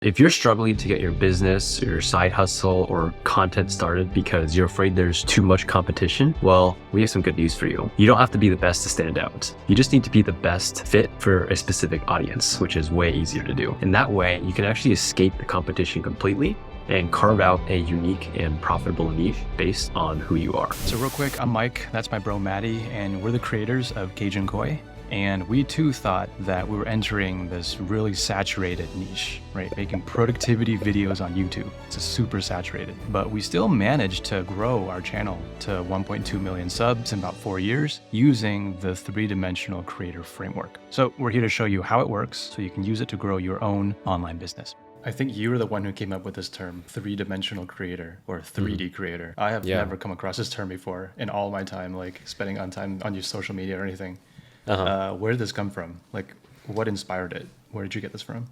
If you're struggling to get your business, your side hustle, or content started because you're afraid there's too much competition, well, we have some good news for you. You don't have to be the best to stand out. You just need to be the best fit for a specific audience, which is way easier to do. And that way, you can actually escape the competition completely and carve out a unique and profitable niche based on who you are. So real quick, I'm Mike, that's my bro Maddie, and we're the creators of Cajun Koi. And we too thought that we were entering this really saturated niche, right? Making productivity videos on YouTube. It's super saturated, but we still managed to grow our channel to 1.2 million subs in about 4 years using the three-dimensional creator framework. So we're here to show you how it works so you can use it to grow your own online business. I think you were the one who came up with this term, three-dimensional creator or 3D creator. I have never come across this term before in all my time, like spending on time on your social media or anything. Where did this come from? Like, what inspired it? Where did you get this from?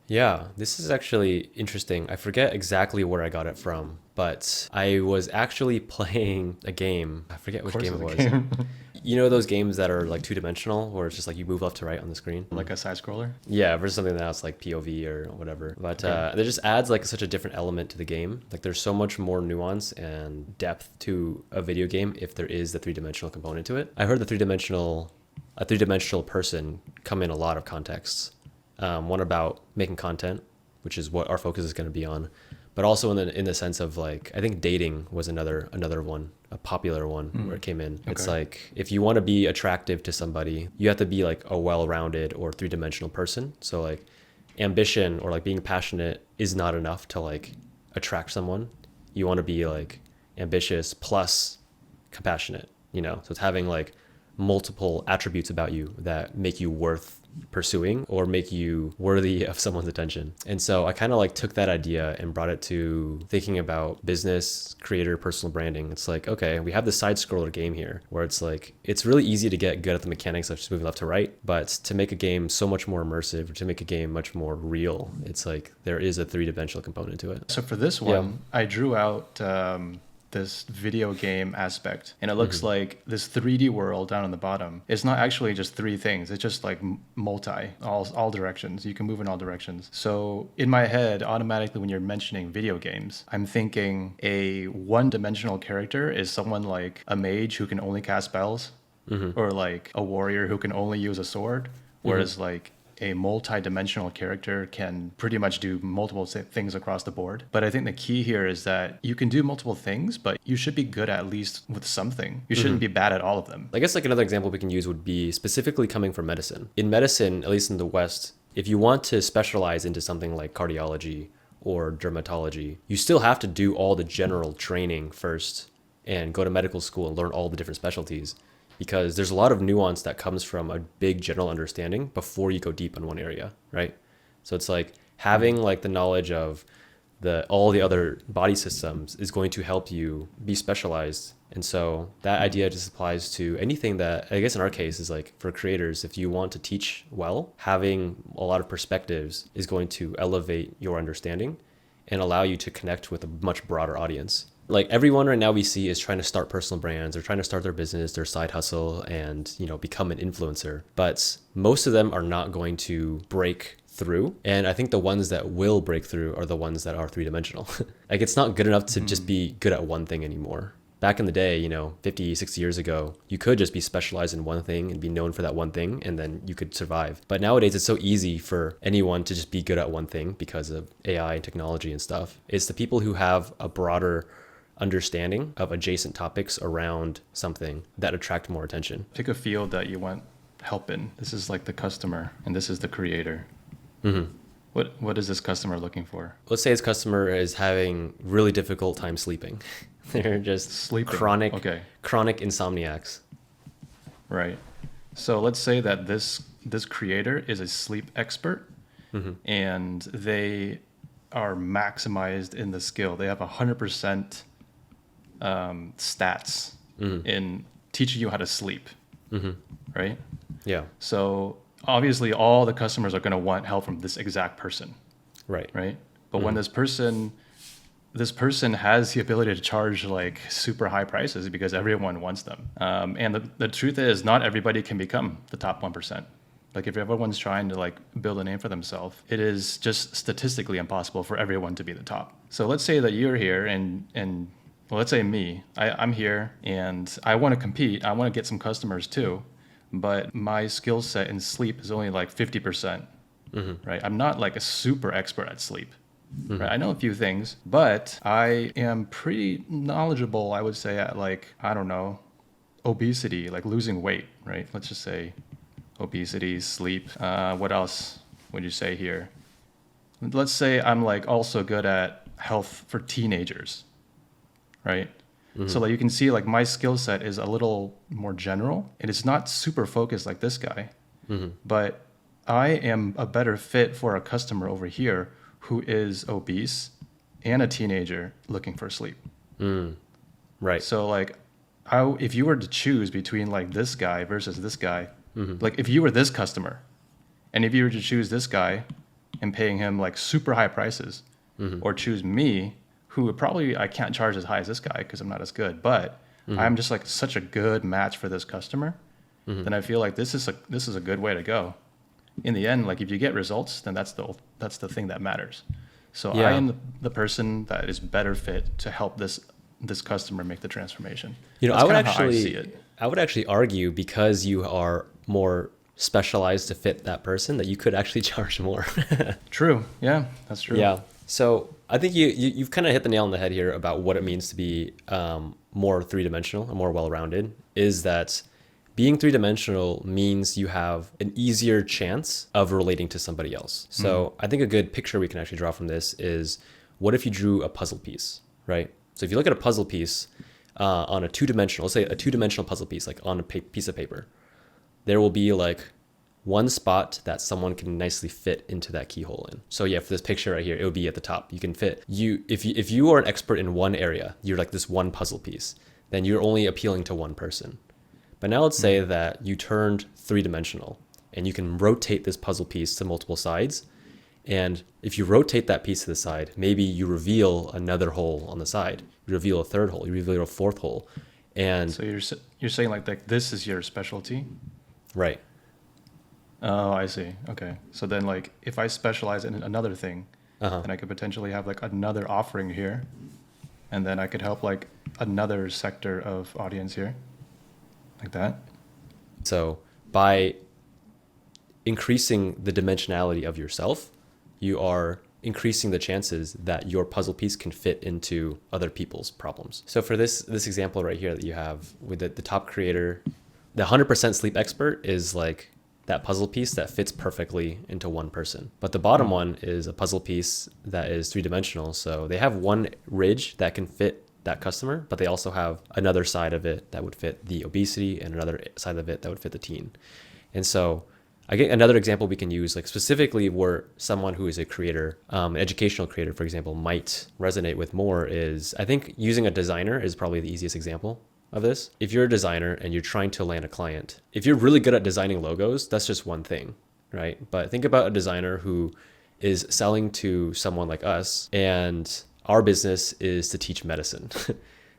Yeah, this is actually interesting. I forget exactly where I got it from, but I was actually playing a game. I forget which game it was. You know those games that are like two-dimensional, where it's just like you move left to right on the screen? Like a side scroller? Yeah, versus something that's like POV or whatever. But it just adds like such a different element to the game. Like there's so much more nuance and depth to a video game if there is the three-dimensional component to it. I heard a three-dimensional person come in a lot of contexts. One about making content, which is what our focus is going to be on, but also in the sense of like, I think dating was another one, a popular one where it came in. Okay. It's like, if you want to be attractive to somebody, you have to be like a well-rounded or three-dimensional person. So like ambition or like being passionate is not enough to like attract someone. You want to be like ambitious plus compassionate, you know? So it's having like multiple attributes about you that make you worth pursuing or make you worthy of someone's attention. And so I kind of like took that idea and brought it to thinking about business, creator, personal branding. It's like, okay, we have the side scroller game here where it's like, it's really easy to get good at the mechanics of just moving left to right, but to make a game so much more immersive, to make a game much more real, it's like there is a three-dimensional component to it. So for this one, I drew out this video game aspect, and it looks like this 3D world down on the bottom. It's not actually just three things. It's just like multi, all directions. You can move in all directions. So in my head, automatically when you're mentioning video games, I'm thinking a one-dimensional character is someone like a mage who can only cast spells, or like a warrior who can only use a sword, whereas like a multi-dimensional character can pretty much do multiple things across the board. But I think the key here is that you can do multiple things, but you should be good at least with something. You shouldn't be bad at all of them. I guess like another example we can use would be specifically coming from medicine. In medicine, at least in the West, if you want to specialize into something like cardiology or dermatology, you still have to do all the general training first and go to medical school and learn all the different specialties, because there's a lot of nuance that comes from a big general understanding before you go deep in one area, right? So it's like having like the knowledge of all the other body systems is going to help you be specialized. And so that idea just applies to anything that, I guess in our case, is like for creators, if you want to teach well, having a lot of perspectives is going to elevate your understanding and allow you to connect with a much broader audience. Like everyone right now we see is trying to start personal brands. They're trying to start their business, their side hustle, and, you know, become an influencer. But most of them are not going to break through. And I think the ones that will break through are the ones that are three-dimensional. Like it's not good enough to just be good at one thing anymore. Back in the day, you know, 50, 60 years ago, you could just be specialized in one thing and be known for that one thing, and then you could survive. But nowadays, it's so easy for anyone to just be good at one thing because of AI and technology and stuff. It's the people who have a broader understanding of adjacent topics around something that attract more attention. Pick a field that you want help in. This is like the customer, and this is the creator. What is this customer looking for? Let's say his customer is having really difficult time sleeping. They're just sleeping. Chronic insomniacs. Right. So let's say that this creator is a sleep expert, and they are maximized in the skill. They have 100% stats in teaching you how to sleep, right? Yeah. So obviously all the customers are going to want help from this exact person, right? But when this person has the ability to charge like super high prices because everyone wants them, and the truth is not everybody can become the top 1%. Like if everyone's trying to like build a name for themselves, it is just statistically impossible for everyone to be the top. So let's say that you're here and well, let's say me, I'm here and I want to compete. I want to get some customers too, but my skill set in sleep is only like 50%, right? I'm not like a super expert at sleep. Right? I know a few things, but I am pretty knowledgeable, I would say, at like, I don't know, obesity, like losing weight, right? Let's just say obesity, sleep. What else would you say here? Let's say I'm like also good at health for teenagers, right? So like you can see like my skill set is a little more general. It is not super focused like this guy, but I am a better fit for a customer over here who is obese and a teenager looking for sleep. Right. So like if you were to choose between like this guy versus this guy, like if you were this customer and if you were to choose this guy and paying him like super high prices or choose me, who probably I can't charge as high as this guy because I'm not as good, but I'm just like such a good match for this customer, then I feel like this is a good way to go. In the end, like if you get results, then that's the thing that matters. So I am the person that is better fit to help this customer make the transformation. You know, That's I would kinda how actually, see it. I would actually argue because you are more specialized to fit that person that you could actually charge more. True. Yeah, that's true. Yeah. So I think you've kind of hit the nail on the head here about what it means to be more three-dimensional and more well-rounded. Is that being three-dimensional means you have an easier chance of relating to somebody else. So I think a good picture we can actually draw from this is, what if you drew a puzzle piece, right? So if you look at a puzzle piece on a two-dimensional, let's say a two-dimensional puzzle piece, like on a piece of paper, there will be like one spot that someone can nicely fit into that keyhole in. So yeah, for this picture right here, it would be at the top. You can fit if you are an expert in one area, you're like this one puzzle piece, then you're only appealing to one person. But now let's say that you turned three-dimensional and you can rotate this puzzle piece to multiple sides. And if you rotate that piece to the side, maybe you reveal another hole on the side. You reveal a third hole. You reveal a fourth hole. And So you're saying like this is your specialty? right. Oh, I see. Okay. So then like if I specialize in another thing, then I could potentially have like another offering here, and then I could help like another sector of audience here. Like that. So by increasing the dimensionality of yourself, you are increasing the chances that your puzzle piece can fit into other people's problems. So for this example right here that you have with the top creator, the 100% sleep expert is like that puzzle piece that fits perfectly into one person. But the bottom one is a puzzle piece that is three-dimensional. So they have one ridge that can fit that customer, but they also have another side of it that would fit the obesity and another side of it that would fit the teen. And so I get another example we can use, like specifically where someone who is a creator, an educational creator, for example, might resonate with more is, I think using a designer is probably the easiest example of this. If you're a designer and you're trying to land a client, if you're really good at designing logos, that's just one thing, right? But think about a designer who is selling to someone like us, and our business is to teach medicine.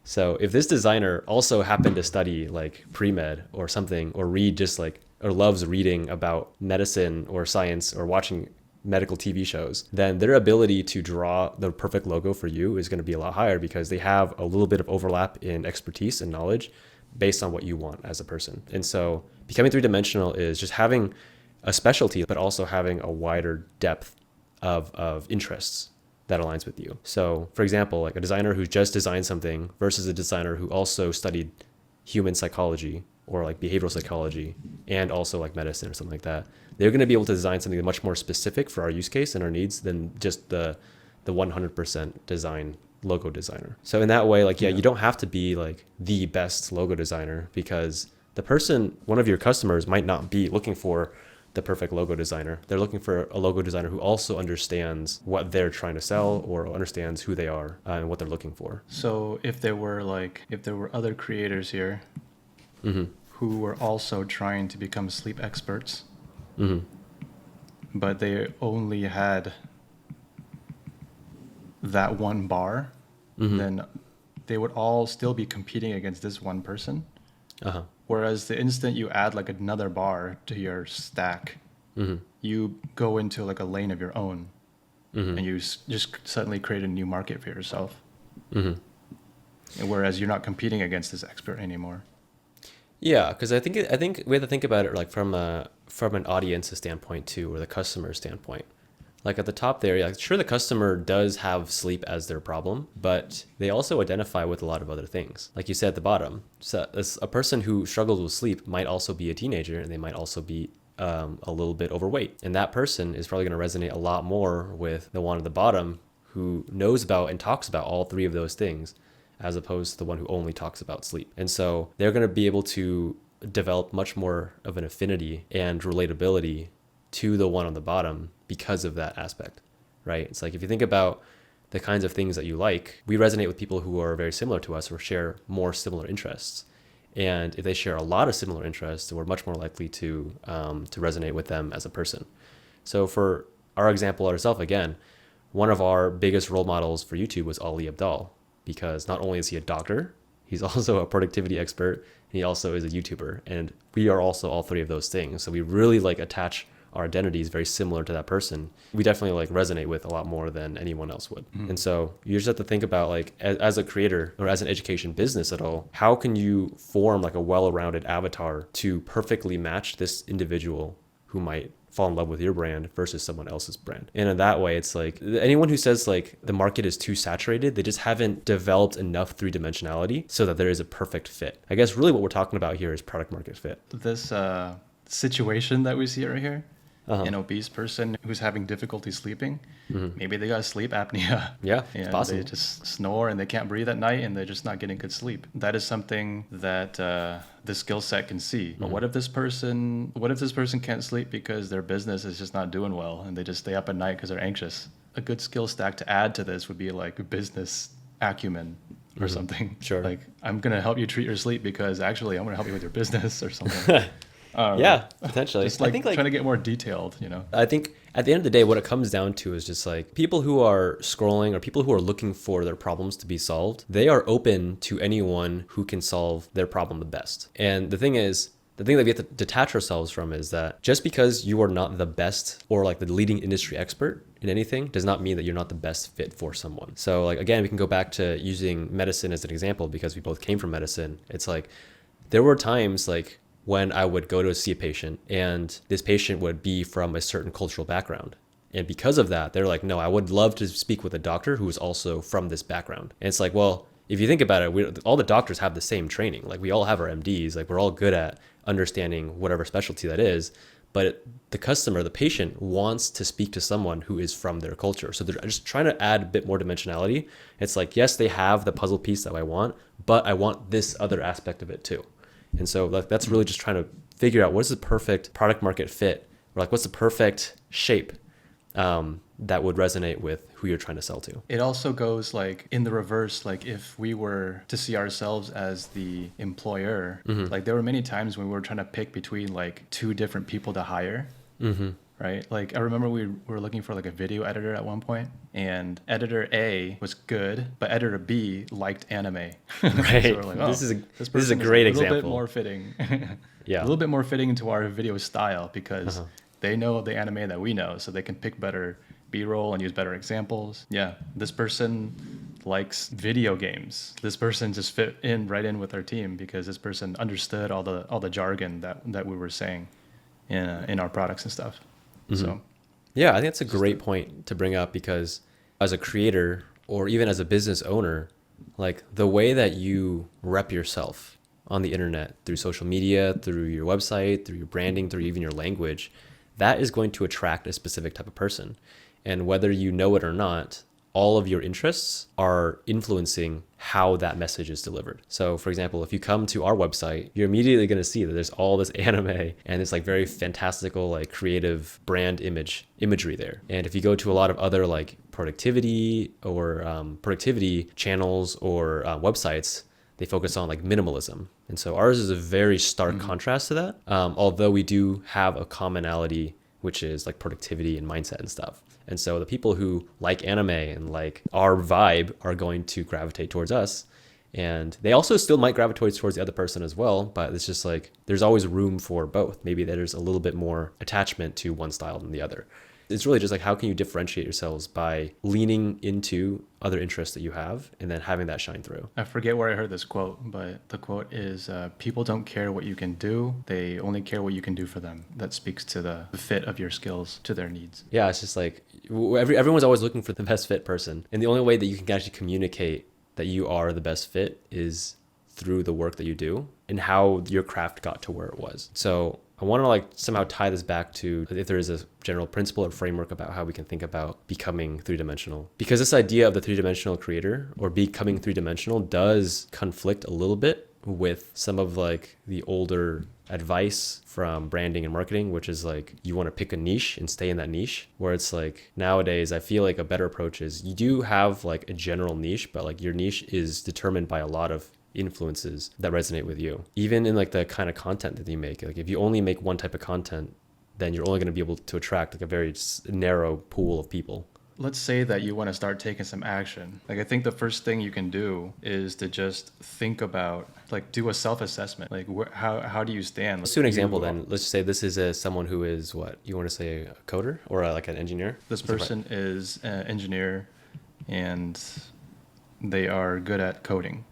So if this designer also happened to study like pre-med or something, or read just like, or loves reading about medicine or science or watching medical TV shows, then their ability to draw the perfect logo for you is going to be a lot higher because they have a little bit of overlap in expertise and knowledge based on what you want as a person. And so becoming three-dimensional is just having a specialty, but also having a wider depth of interests that aligns with you. So for example, like a designer who just designed something versus a designer who also studied human psychology or like behavioral psychology and also like medicine or something like that, they're going to be able to design something much more specific for our use case and our needs than just the 100% design logo designer. So in that way, like, yeah, you don't have to be like the best logo designer, because the person, one of your customers, might not be looking for the perfect logo designer. They're looking for a logo designer who also understands what they're trying to sell or understands who they are and what they're looking for. So if there were other creators here who were also trying to become sleep experts, but they only had that one bar, then they would all still be competing against this one person. Whereas the instant you add like another bar to your stack, You go into like a lane of your own, and you just suddenly create a new market for yourself. And whereas you're not competing against this expert anymore. Yeah, because I think we have to think about it like from an audience standpoint too, or the customer standpoint. Like at the top there, like sure the customer does have sleep as their problem, but they also identify with a lot of other things. Like you said at the bottom, so a person who struggles with sleep might also be a teenager, and they might also be a little bit overweight, and that person is probably going to resonate a lot more with the one at the bottom who knows about and talks about all three of those things, as opposed to the one who only talks about sleep. And so they're going to be able to develop much more of an affinity and relatability to the one on the bottom because of that aspect, right? It's like if you think about the kinds of things that you like, we resonate with people who are very similar to us or share more similar interests. And if they share a lot of similar interests, we're much more likely to resonate with them as a person. So for our example ourselves, again, one of our biggest role models for YouTube was Ali Abdaal, because not only is he a doctor, he's also a productivity expert, and he also is a YouTuber. And we are also all three of those things. So we really like attach our identity is very similar to that person. We definitely like resonate with a lot more than anyone else would. And so you just have to think about like as a creator or as an education business at all, how can you form like a well-rounded avatar to perfectly match this individual who might fall in love with your brand versus someone else's brand. And in that way, it's like anyone who says like the market is too saturated, they just haven't developed enough three-dimensionality so that there is a perfect fit. I guess really what we're talking about here is product market fit. This situation that we see right here, an obese person who's having difficulty sleeping, maybe they got sleep apnea. Yeah, it's possible. They just snore and they can't breathe at night and they're just not getting good sleep. That is something that this skill set can see. But what if this person can't sleep because their business is just not doing well and they just stay up at night because they're anxious? A good skill stack to add to this would be like business acumen or something. Sure. Like, I'm going to help you treat your sleep because actually I'm going to help you with your business or something. Yeah, potentially. Just like, trying to get more detailed, you know? I think at the end of the day, what it comes down to is just like people who are scrolling or people who are looking for their problems to be solved, they are open to anyone who can solve their problem the best. And the thing is, the thing that we have to detach ourselves from is that just because you are not the best or like the leading industry expert in anything does not mean that you're not the best fit for someone. So like, again, we can go back to using medicine as an example because we both came from medicine. It's like, there were times like when I would go to see a patient and this patient would be from a certain cultural background. And because of that, they're like, no, I would love to speak with a doctor who is also from this background. And it's like, well, if you think about it, all the doctors have the same training. Like we all have our MDs, like we're all good at understanding whatever specialty that is. But the customer, the patient wants to speak to someone who is from their culture. So they're just trying to add a bit more dimensionality. It's like, yes, they have the puzzle piece that I want, but I want this other aspect of it too. And so that's really just trying to figure out what's the perfect product market fit, or like what's the perfect shape that would resonate with who you're trying to sell to. It also goes like in the reverse, like if we were to see ourselves as the employer, like there were many times when we were trying to pick between like two different people to hire. Right? Like I remember we were looking for like a video editor at one point, and editor A was good, but editor B liked anime. Right. So we're like, oh, this is a great example. A little bit more fitting. Yeah. A little bit more fitting into our video style because they know the anime that we know, so they can pick better B-roll and use better examples. Yeah. This person likes video games. This person just fit right in with our team because this person understood all the jargon that we were saying in our products and stuff. So, yeah, I think that's a great point to bring up because as a creator or even as a business owner, like the way that you rep yourself on the internet through social media, through your website, through your branding, through even your language, that is going to attract a specific type of person. And whether you know it or not, all of your interests are influencing how that message is delivered. So for example, if you come to our website, you're immediately going to see that there's all this anime and it's like very fantastical, like creative brand imagery there. And if you go to a lot of other like productivity or productivity channels or websites, they focus on like minimalism. And so ours is a very stark contrast to that. Although we do have a commonality, which is like productivity and mindset and stuff. And so the people who like anime and like our vibe are going to gravitate towards us. And they also still might gravitate towards the other person as well, but it's just like there's always room for both. Maybe there's a little bit more attachment to one style than the other. It's really just like, how can you differentiate yourselves by leaning into other interests that you have and then having that shine through? I forget where I heard this quote, but the quote is, people don't care what you can do. They only care what you can do for them. That speaks to the fit of your skills to their needs. Yeah, it's just like everyone's always looking for the best fit person. And the only way that you can actually communicate that you are the best fit is through the work that you do and how your craft got to where it was. So I want to like somehow tie this back to if there is a general principle or framework about how we can think about becoming three-dimensional. Because this idea of the three-dimensional creator or becoming three-dimensional does conflict a little bit with some of like the older advice from branding and marketing, which is like you want to pick a niche and stay in that niche, where it's like nowadays I feel like a better approach is you do have like a general niche, but like your niche is determined by a lot of influences that resonate with you. Even in like the kind of content that you make, like if you only make one type of content, then you're only going to be able to attract like a very narrow pool of people. Let's say that you want to start taking some action. Like I think the first thing you can do is to just think about, like do a self-assessment. Like how do you stand? Let's do an example then. Let's just say this is someone who is what? You want to say a coder or like an engineer? This person is an engineer and they are good at coding.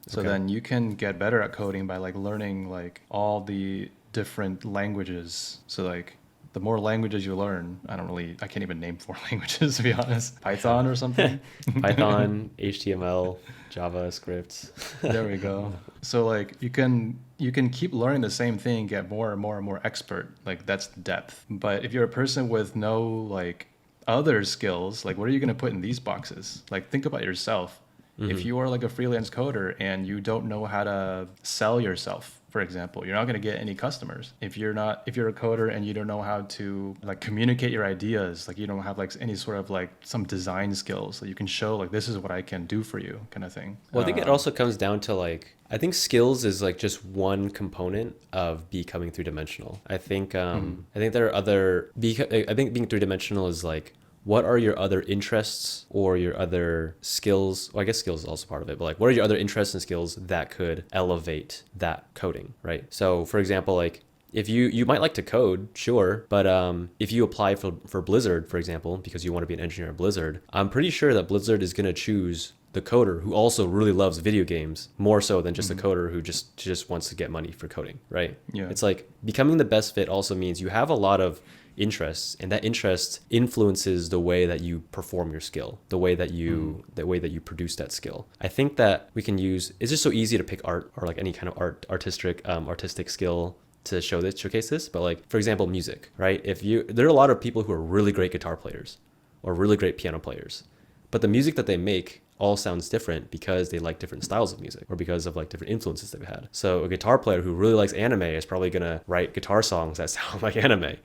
So then you can get better at coding by like learning like all the different languages. So like the more languages you learn, I can't even name 4 languages to be honest. Python or something? Python, HTML, JavaScript. There we go. So like you can keep learning the same thing, get more and more and more expert. Like that's depth. But if you're a person with no like other skills, like what are you going to put in these boxes? Like think about yourself. Mm-hmm. If you are like a freelance coder and you don't know how to sell yourself, for example, you're not going to get any customers. If you're a coder and you don't know how to like communicate your ideas, like you don't have like any sort of like some design skills that you can show like this is what I can do for you kind of thing. Well, I think it also comes down to like, I think skills is like just one component of becoming three-dimensional. I think there are other, I think being three-dimensional is like, what are your other interests or your other skills? Well, I guess skills is also part of it, but like, what are your other interests and skills that could elevate that coding, right? So for example, like if you might like to code, sure, but if you apply for Blizzard, for example, because you want to be an engineer at Blizzard, I'm pretty sure that Blizzard is going to choose the coder who also really loves video games more so than just a coder who just wants to get money for coding, right? Yeah. It's like becoming the best fit also means you have a lot of interests, and that interest influences the way that you perform your skill, the way that you produce that skill. I think that we can use, it's just so easy to pick art or like any kind of artistic skill to showcase this, but like for example music, right? There are a lot of people who are really great guitar players or really great piano players, but the music that they make all sounds different because they like different styles of music or because of like different influences they've had. So a guitar player who really likes anime is probably gonna write guitar songs that sound like anime.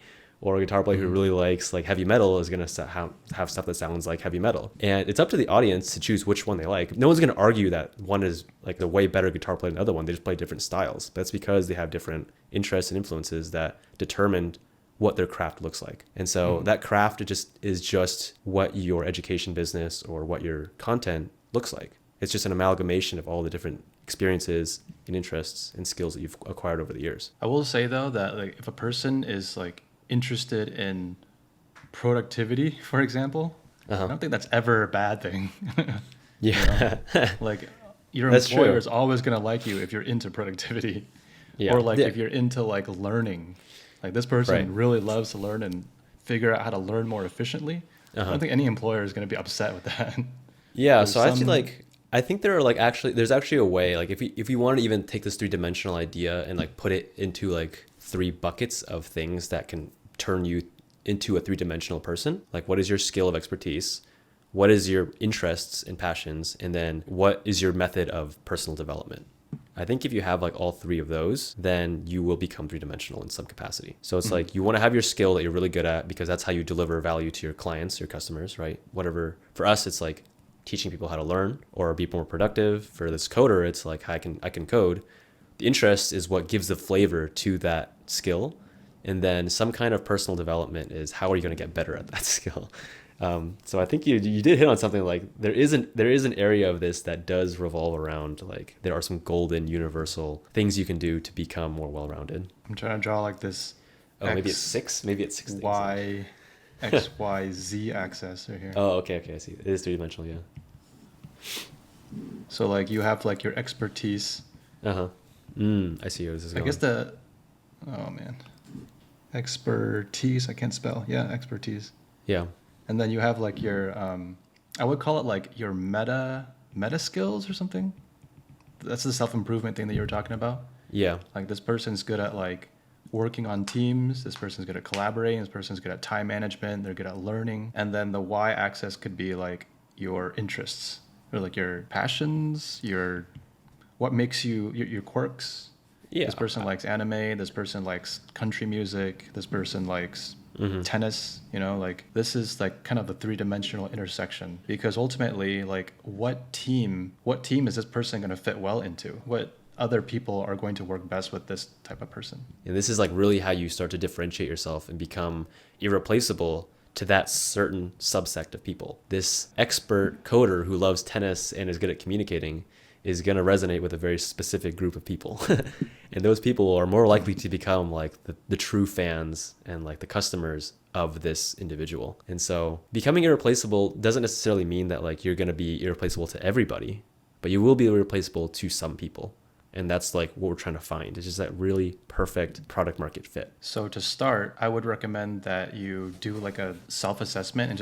Or a guitar player who really likes like heavy metal is going to have stuff that sounds like heavy metal. And it's up to the audience to choose which one they like. No one's going to argue that one is like a way better guitar player than the other one. They just play different styles. That's because they have different interests and influences that determine what their craft looks like. And so that craft is just what your education business or what your content looks like. It's just an amalgamation of all the different experiences and interests and skills that you've acquired over the years. I will say though that like if a person is like interested in productivity, for example, I don't think that's ever a bad thing. Yeah. Like your That's employer true. is always going to like you if you're into productivity. Yeah. Or like Yeah. if you're into like learning, like this person Right. really loves to learn and figure out how to learn more efficiently. I don't think any employer is going to be upset with that. Yeah, There's so I think there are like there's actually a way, like if we want to even take this three-dimensional idea and like put it into like 3 buckets of things that can turn you into a 3-dimensional person, like what is your skill of expertise, what is your interests and passions, and then what is your method of personal development. I think if you have like all 3 of those, then you will become 3-dimensional in some capacity. So it's like you want to have your skill that you're really good at because that's how you deliver value to your clients, your customers, right? Whatever. For us, it's like teaching people how to learn or be more productive. For this coder, it's like I can code. The interest is what gives the flavor to that skill. And then some kind of personal development is how are you going to get better at that skill? So I think you did hit on something. Like there is an area of this that does revolve around, like there are some golden universal things you can do to become more well-rounded. I'm trying to draw like this. Oh, maybe it's six. Maybe it's 6 things. Y, X, Y, Z axis right here. Oh, okay, I see. It is three-dimensional, yeah. So like you have like your expertise. Uh-huh. I see where this is I going. guess oh man, expertise. I can't spell. Yeah, expertise. Yeah. And then you have like your, I would call it like your meta skills or something. That's the self-improvement thing that you were talking about. Yeah. Like this person's good at like working on teams. This person's good at collaborating. This person's good at time management. They're good at learning. And then the Y axis could be like your interests or like your passions, what makes you, your quirks. Yeah. This person likes anime. This person likes country music. This person likes tennis. Like this is like kind of the three-dimensional intersection, because ultimately, like what team is this person going to fit well into? What other people are going to work best with this type of person? And this is like really how you start to differentiate yourself and become irreplaceable to that certain subsect of people. This expert coder who loves tennis and is good at communicating is going to resonate with a very specific group of people. And those people are more likely to become like the true fans and like the customers of this individual. And so becoming irreplaceable doesn't necessarily mean that like you're going to be irreplaceable to everybody, but you will be irreplaceable to some people. And that's like what we're trying to find. It's just that really perfect product market fit. So to start, I would recommend that you do like a self-assessment and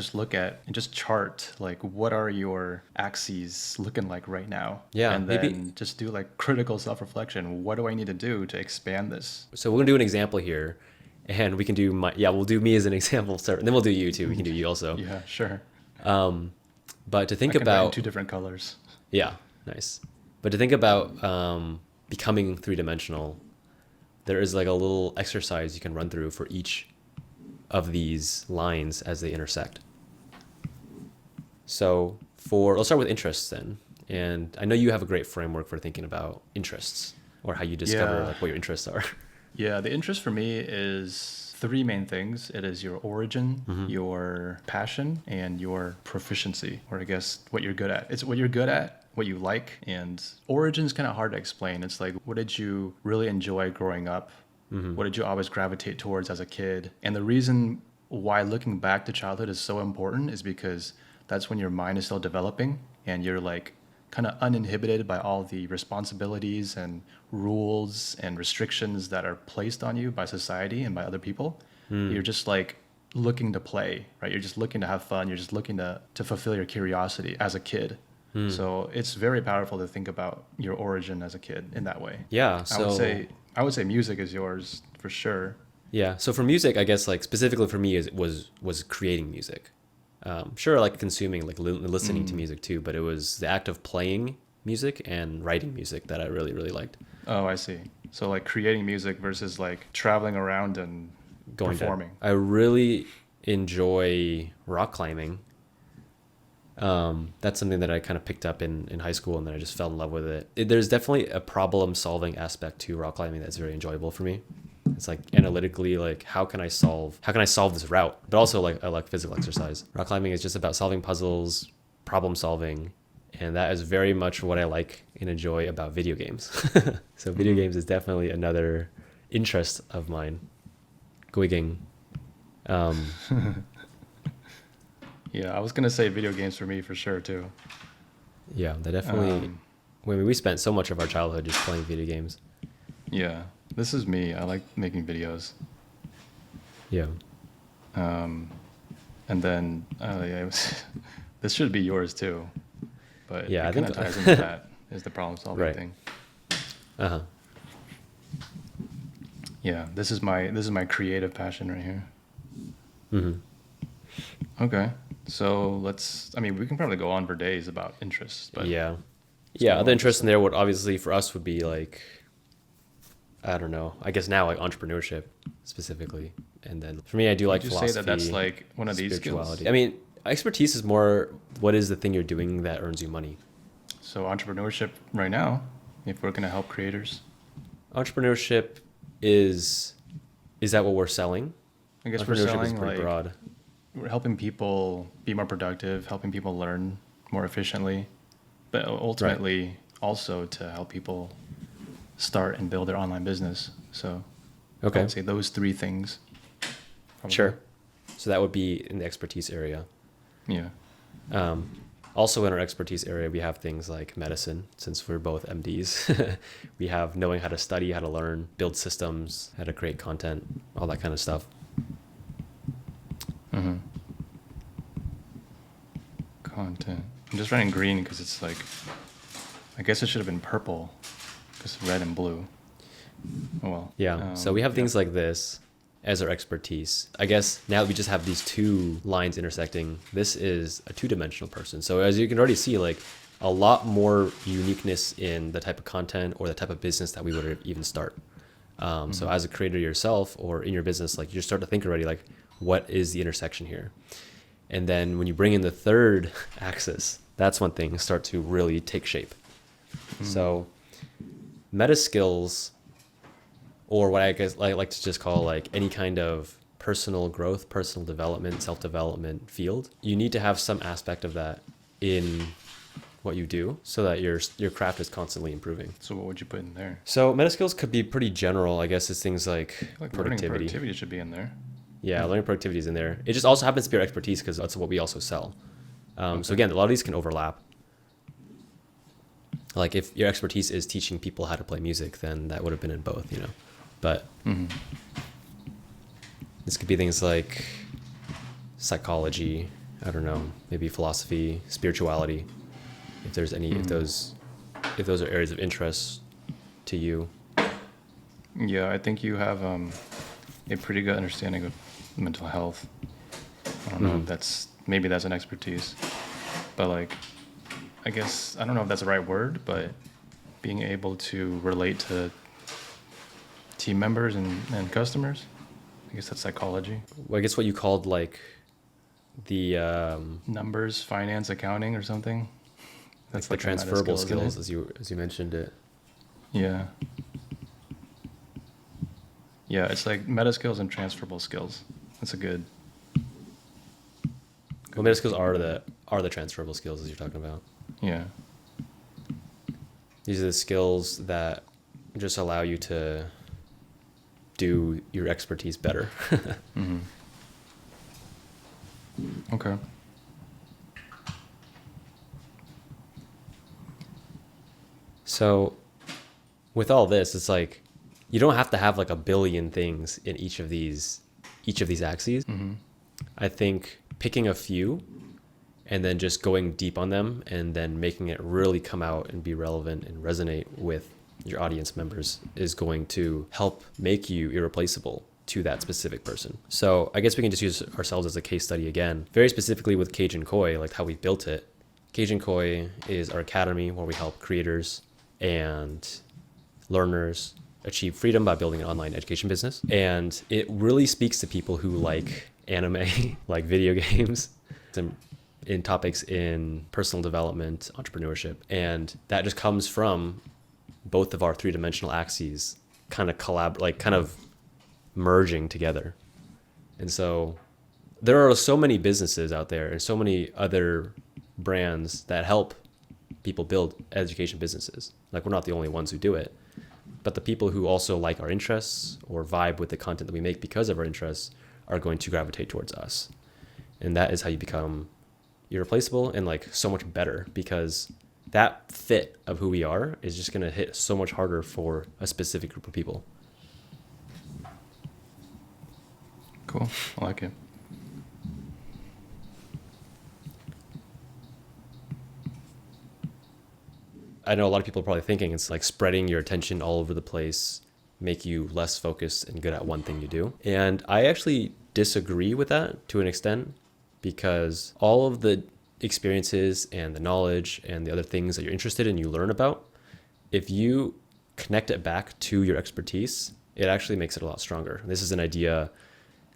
just chart like what are your axes looking like right now. Yeah, and maybe then just do like critical self-reflection. What do I need to do to expand this? So we're gonna do an example here, and we can do we'll do me as an example, and then we'll do you too. We can do you also. Yeah, sure. But to think I can write in about 2 different colors. Yeah, nice. But to think about becoming three-dimensional, there is like a little exercise you can run through for each of these lines as they intersect. So let's start with interests then. And I know you have a great framework for thinking about interests, or how you discover like what your interests are. Yeah, the interest for me is 3 main things. It is your origin, your passion, and your proficiency, or I guess what you're good at. It's what you're good at, what you like, and origin is kind of hard to explain. It's like, what did you really enjoy growing up? What did you always gravitate towards as a kid? And the reason why looking back to childhood is so important is because that's when your mind is still developing and you're like kind of uninhibited by all the responsibilities and rules and restrictions that are placed on you by society and by other people. You're just like looking to play, right? You're just looking to have fun. You're just looking to fulfill your curiosity as a kid. So it's very powerful to think about your origin as a kid in that way. Yeah. So I would say music is yours for sure. Yeah. So for music, I guess like specifically for me, was creating music. Sure, like consuming, like listening to music too, but it was the act of playing music and writing music that I really, really liked. Oh, I see. So like creating music versus like traveling around and performing. I really enjoy rock climbing. That's something that I kind of picked up in high school, and then I just fell in love with it. There's definitely a problem solving aspect to rock climbing that's very enjoyable for me. It's like analytically, like how can I solve this route? But also like I like physical exercise. Rock climbing is just about solving puzzles, problem solving, and that is very much what I like and enjoy about video games. So video games is definitely another interest of mine. Guiging. Yeah, I was gonna say video games for me for sure too. Yeah, they definitely. We spent so much of our childhood just playing video games. Yeah, this is me. I like making videos. Yeah. And then this should be yours too, but yeah, it kind of ties into that is the problem solving thing. Yeah, this is my creative passion right here. Okay, so we can probably go on for days about interests, but yeah, other interests in there would obviously for us would be like, I don't know, I guess now like entrepreneurship specifically, and then for me I do like philosophy. Would you say that that's like one of these skills? I mean, expertise is more what is the thing you're doing that earns you money. So entrepreneurship right now, if we're gonna help creators, entrepreneurship is that what we're selling? I guess we're Entrepreneurship selling is pretty like broad. we're helping people be more productive, helping people learn more efficiently, but ultimately also to help people start and build their online business. So I Okay. would say those three things. Probably. Sure. So that would be in the expertise area. Yeah. Also in our expertise area, we have things like medicine, since we're both MDs. We have knowing how to study, how to learn, build systems, how to create content, all that kind of stuff. Mm-hmm. Content. I'm just writing green because it's like, I guess it should have been purple because red and blue. Oh well. Yeah. So we have things like this as our expertise. I guess now that we just have these two lines intersecting, this is a two-dimensional person. So as you can already see, like a lot more uniqueness in the type of content or the type of business that we would even start. So as a creator yourself or in your business, like you start to think already, like what is the intersection here? And then when you bring in the third axis, that's when things start to really take shape. So meta skills, or what I guess I like to just call like any kind of personal growth, personal development, self-development field, you need to have some aspect of that in what you do so that your craft is constantly improving. So what would you put in there? So meta skills could be pretty general. I guess it's things like Like productivity. learning productivity should be in there. Yeah, learning productivity is in there. It just also happens to be our expertise because that's what we also sell. So again, a lot of these can overlap. Like if your expertise is teaching people how to play music, then that would have been in both, you know. But this could be things like psychology, I don't know, maybe philosophy, spirituality. If there's any, if those are areas of interest to you. Yeah, I think you have a pretty good understanding of mental health. I don't know if maybe that's an expertise, but like, I guess, I don't know if that's the right word, but being able to relate to team members and customers, I guess that's psychology. Well, I guess what you called like the Numbers, finance, accounting or something. That's the like a meta transferable skill, isn't skills as you mentioned it. Yeah. Yeah, it's like meta skills and transferable skills. That's a good. Well, meta skills are the transferable skills as you're talking about. Yeah. These are the skills that just allow you to do your expertise better. Okay. So with all this, it's like you don't have to have like a billion things in each of these axes. I think picking a few and then just going deep on them and then making it really come out and be relevant and resonate with your audience members is going to help make you irreplaceable to that specific person. So I guess we can just use ourselves as a case study again, very specifically with Cajun Koi, like how we built it. Cajun Koi is our academy where we help creators and learners achieve freedom by building an online education business. And it really speaks to people who like anime, like video games, in topics in personal development, entrepreneurship. And that just comes from both of our three-dimensional axes kind of merging together. And so there are so many businesses out there and so many other brands that help people build education businesses. Like we're not the only ones who do it, but the people who also like our interests or vibe with the content that we make because of our interests are going to gravitate towards us. And that is how you become irreplaceable and like so much better, because that fit of who we are is just going to hit so much harder for a specific group of people. Cool. I like it. I know a lot of people are probably thinking it's like spreading your attention all over the place, make you less focused and good at one thing you do. And I actually disagree with that to an extent, because all of the experiences and the knowledge and the other things that you're interested in, you learn about, if you connect it back to your expertise, it actually makes it a lot stronger. This is an idea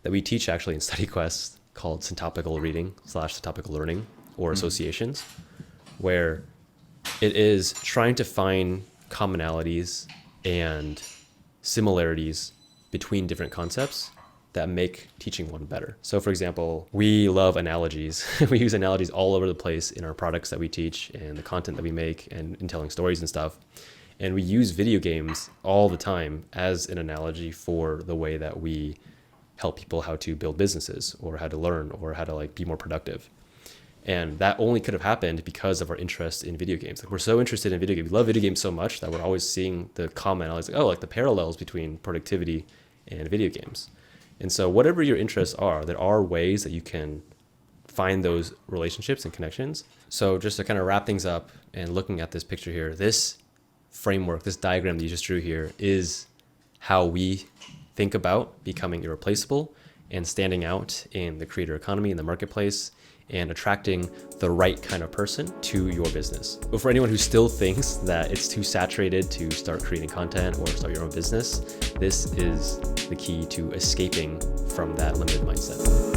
that we teach actually in StudyQuest called syntopical reading / syntopical learning or associations, where it is trying to find commonalities and similarities between different concepts that make teaching one better. So for example, we love analogies. We use analogies all over the place in our products that we teach and the content that we make and in telling stories and stuff. And we use video games all the time as an analogy for the way that we help people how to build businesses or how to learn or how to like be more productive. And that only could have happened because of our interest in video games. Like we're so interested in video games. We love video games so much that we're always seeing the comment, always like, oh, like the parallels between productivity and video games. And so whatever your interests are, there are ways that you can find those relationships and connections. So just to kind of wrap things up and looking at this picture here, this framework, this diagram that you just drew here is how we think about becoming irreplaceable and standing out in the creator economy, in the marketplace, and attracting the right kind of person to your business. But for anyone who still thinks that it's too saturated to start creating content or start your own business, this is the key to escaping from that limited mindset.